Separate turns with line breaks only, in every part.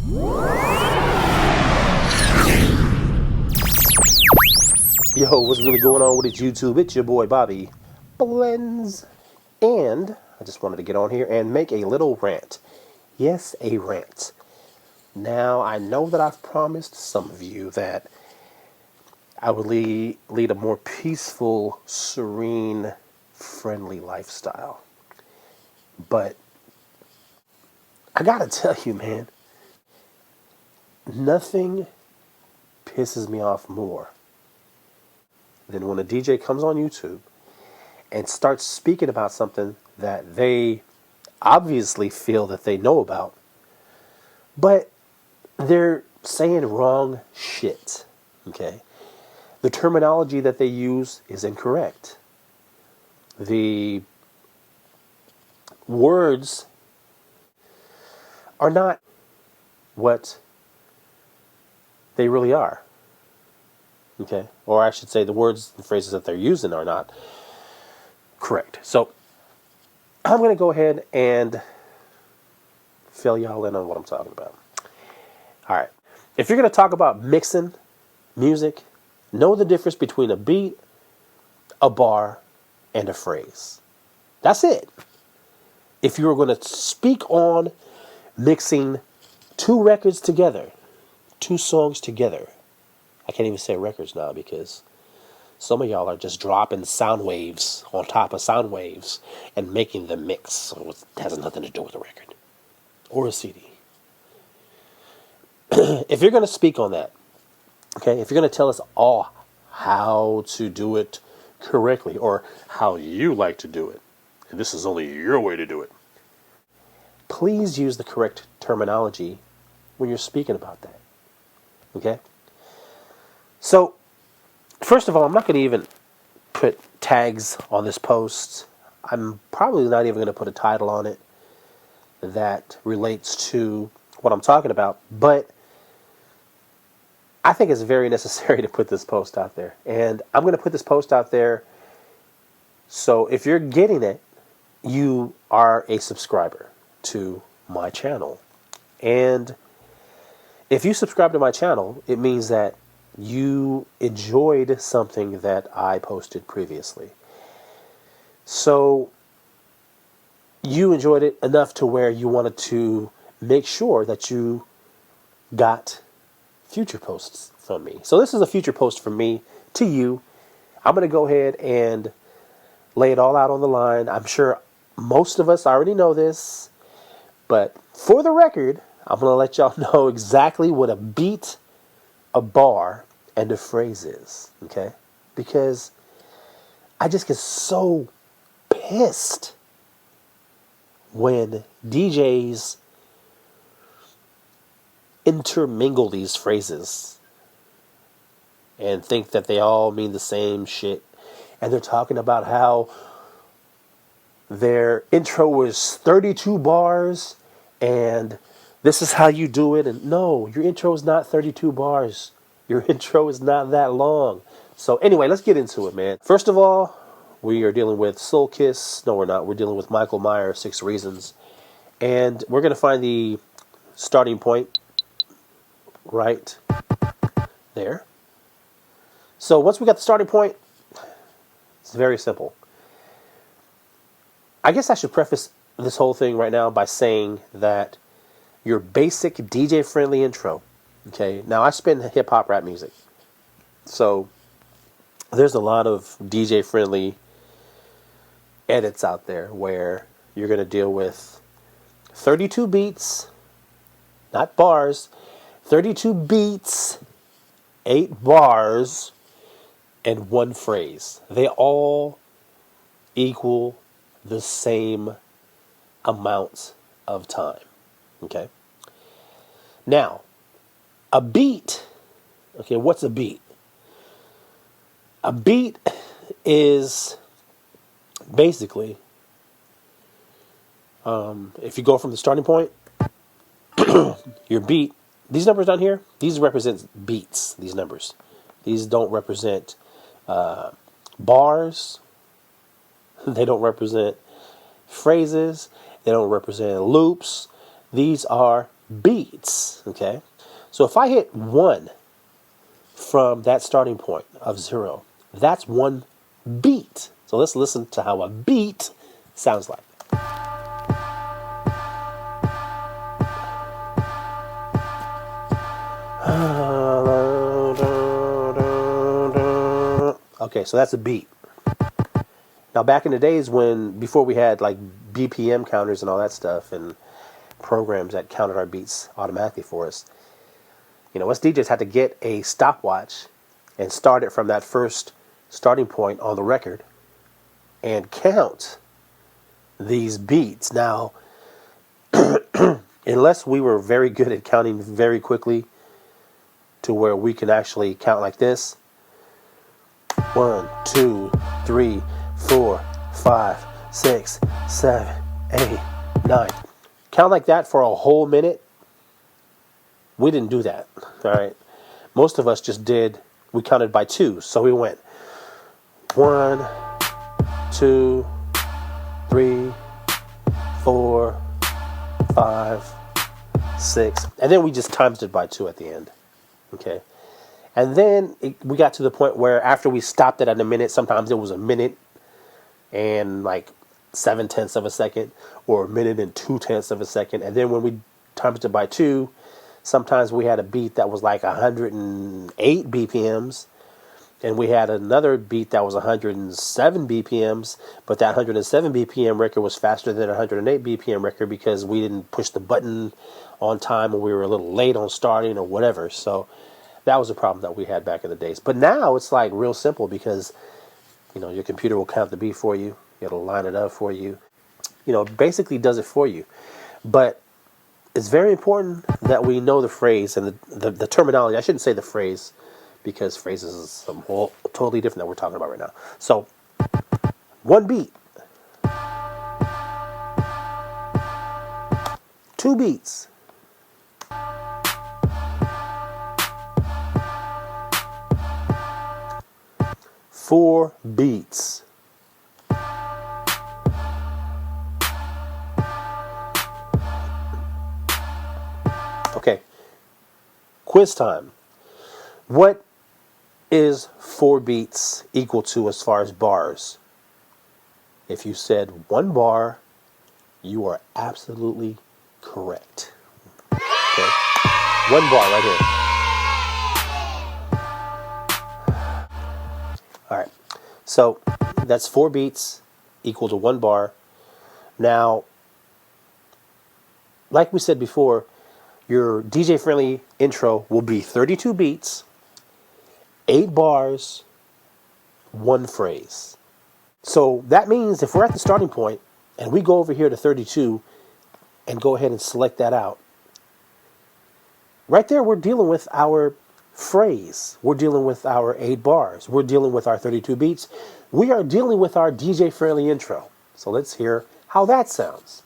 Yo, what's really going on with it, YouTube? It's your boy Bobby Blends, and I just wanted to get on here and make a little rant. Yes, a rant. Now, I know that I've promised some of you that I would lead a more peaceful, serene, friendly lifestyle. But I gotta tell you, man, nothing pisses me off more than when a DJ comes on YouTube and starts speaking about something that they obviously feel that they know about, but they're saying wrong shit. Okay? The terminology that they use is incorrect. The words are not what they really are. Okay? Or I should say the words and phrases that they're using are not correct. So I'm going to go ahead and fill y'all in on what I'm talking about. All right. If you're going to talk about mixing music, know the difference between a beat, a bar, and a phrase. That's it. If you were going to speak on mixing two records together, two songs together, I can't even say records now because some of y'all are just dropping sound waves on top of sound waves and making them mix. So it has nothing to do with a record or a CD. If you're going to speak on that, okay, if you're going to tell us all how to do it correctly or how you like to do it, and this is only your way to do it, please use the correct terminology when you're speaking about that. Okay? So, first of all, I'm not going to even put tags on this post. I'm probably not even going to put a title on it that relates to what I'm talking about. But I think it's very necessary to put this post out there. And I'm going to put this post out there so if you're getting it, you are a subscriber to my channel. And if you subscribe to my channel, it means that you enjoyed something that I posted previously. So you enjoyed it enough to where you wanted to make sure that you got future posts from me. So this is a future post from me to you. I'm going to go ahead and lay it all out on the line. I'm sure most of us already know this, but for the record, I'm going to let y'all know exactly what a beat, a bar, and a phrase is, okay? Because I just get so pissed when DJs intermingle these phrases and think that they all mean the same shit. And they're talking about how their intro was 32 bars and this is how you do it. And no, your intro is not 32 bars. Your intro is not that long. So anyway, let's get into it, man. First of all, we are dealing with Soul Kiss. No, we're not. We're dealing with Michael Myers, 6 Reasons. And we're going to find the starting point right there. So once we got the starting point, it's very simple. I guess I should preface this whole thing right now by saying that your basic DJ-friendly intro, okay? Now, I spin hip-hop rap music. So there's a lot of DJ-friendly edits out there where you're going to deal with 32 beats, not bars, 32 beats, 8 bars, and 1 phrase. They all equal the same amount of time. Okay? Now, a beat, okay, what's a beat? A beat is basically, if you go from the starting point, your beat, these numbers down here, these represent beats, these numbers. These don't represent bars. They don't represent phrases. They don't represent loops. These are beats. Okay, so if I hit 1 from that starting point of 0, that's 1 beat. So let's listen to how a beat sounds like. Okay, so that's a beat. Now, back in the days before we had like BPM counters and all that stuff and programs that counted our beats automatically for us, us DJs had to get a stopwatch and start it from that first starting point on the record and count these beats. Now, unless we were very good at counting very quickly to where we can actually count like this, 1, 2, 3, 4, 5, 6, 7, 8, 9. Count like that for a whole minute. We didn't do that. All right. Most of us we counted by 2. So we went 1, 2, 3, 4, 5, 6. And then we just times it by 2 at the end. Okay. And then we got to the point where after we stopped it at a minute, sometimes it was a minute and like 7/10 of a second, or a minute and 2/10 of a second. And then when we times it by 2, sometimes we had a beat that was like 108 BPMs, and we had another beat that was 107 BPMs, but that 107 BPM record was faster than a 108 BPM record because we didn't push the button on time, or we were a little late on starting or whatever. So that was a problem that we had back in the days. But now it's like real simple because, your computer will count the beat for you. It'll line it up for you. Basically does it for you. But it's very important that we know the phrase and the terminology. I shouldn't say the phrase because phrases is some whole totally different that we're talking about right now. So, 1 beat. 2 beats. 4 beats. Okay. Quiz time. What is 4 beats equal to as far as bars? If you said 1 bar, you are absolutely correct. Okay. 1 bar right here. All right, so that's 4 beats equal to 1 bar. Now, like we said before, your DJ-friendly intro will be 32 beats, 8 bars, 1 phrase. So that means if we're at the starting point and we go over here to 32 and go ahead and select that out, right there we're dealing with our phrase. We're dealing with our 8 bars. We're dealing with our 32 beats. We are dealing with our DJ-friendly intro. So let's hear how that sounds.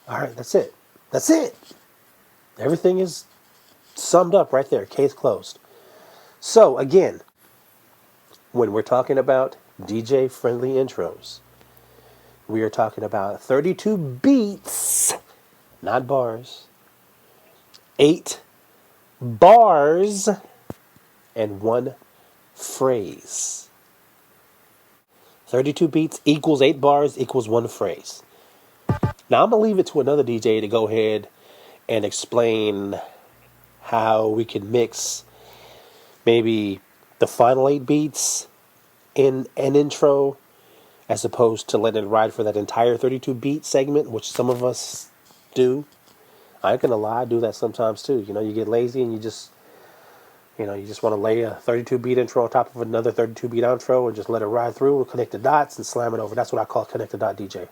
All right, that's it. That's it. Everything is summed up right there. Case closed. So again, when we're talking about DJ-friendly intros, we are talking about 32 beats, not bars, 8 bars, and 1 phrase. 32 beats equals 8 bars equals 1 phrase. Now, I'm going to leave it to another DJ to go ahead and explain how we can mix maybe the final 8 beats in an intro as opposed to letting it ride for that entire 32 beat segment, which some of us do. I ain't going to lie, I do that sometimes too. You get lazy and you just want to lay a 32 beat intro on top of another 32 beat outro and just let it ride through and connect the dots and slam it over. That's what I call connect the dot DJ.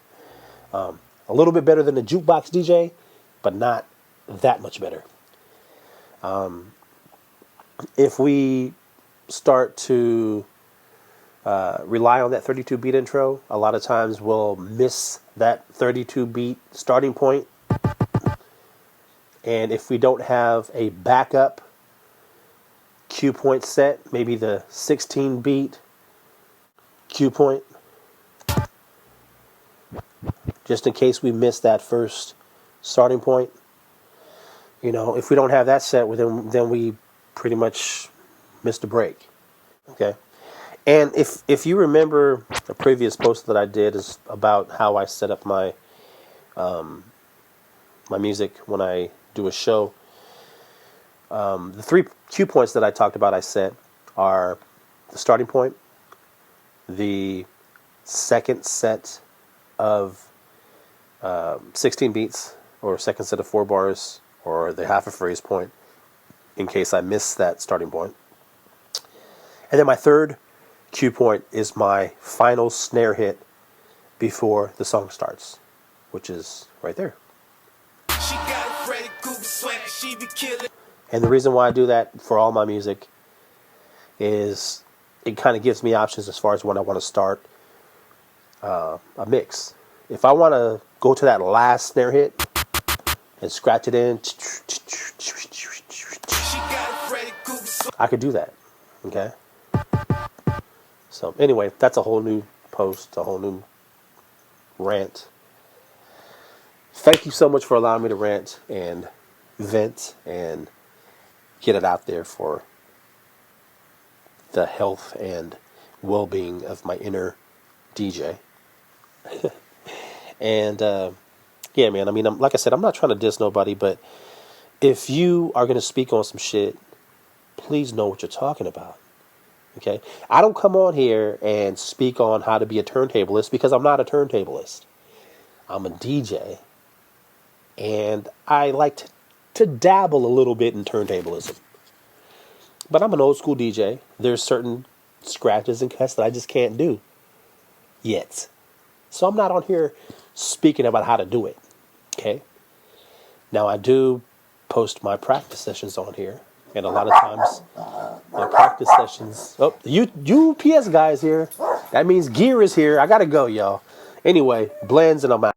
A little bit better than the jukebox DJ, but not that much better. If we start to rely on that 32 beat intro, a lot of times we'll miss that 32 beat starting point. And if we don't have a backup cue point set, maybe the 16 beat cue point, just in case we miss that first starting point, you know, if we don't have that set, then we pretty much missed a break. Okay. And if you remember a previous post that I did is about how I set up my my music when I do a show. The 3 cue points that I talked about I set are the starting point, the second set of 16 beats, or second set of 4 bars, or the half a phrase point, in case I miss that starting point. And then my third cue point is my final snare hit before the song starts, which is right there. And the reason why I do that for all my music is it kind of gives me options as far as when I want to start a mix. If I want to go to that last snare hit and scratch it in, I could do that. Okay? So anyway, that's a whole new post, a whole new rant. Thank you so much for allowing me to rant and vent and get it out there for the health and well-being of my inner DJ. And yeah, man, I mean, like I said, I'm not trying to diss nobody, but if you are going to speak on some shit, please know what you're talking about. Okay? I don't come on here and speak on how to be a turntablist because I'm not a turntablist. I'm a DJ. And I like to dabble a little bit in turntablism. But I'm an old school DJ. There's certain scratches and cuts that I just can't do yet. So I'm not on here speaking about how to do it. Okay? Now I do post my practice sessions on here. And a lot of times my practice sessions... Oh, the UPS guy is here. That means gear is here. I gotta go, y'all. Anyway, blends and I'm out.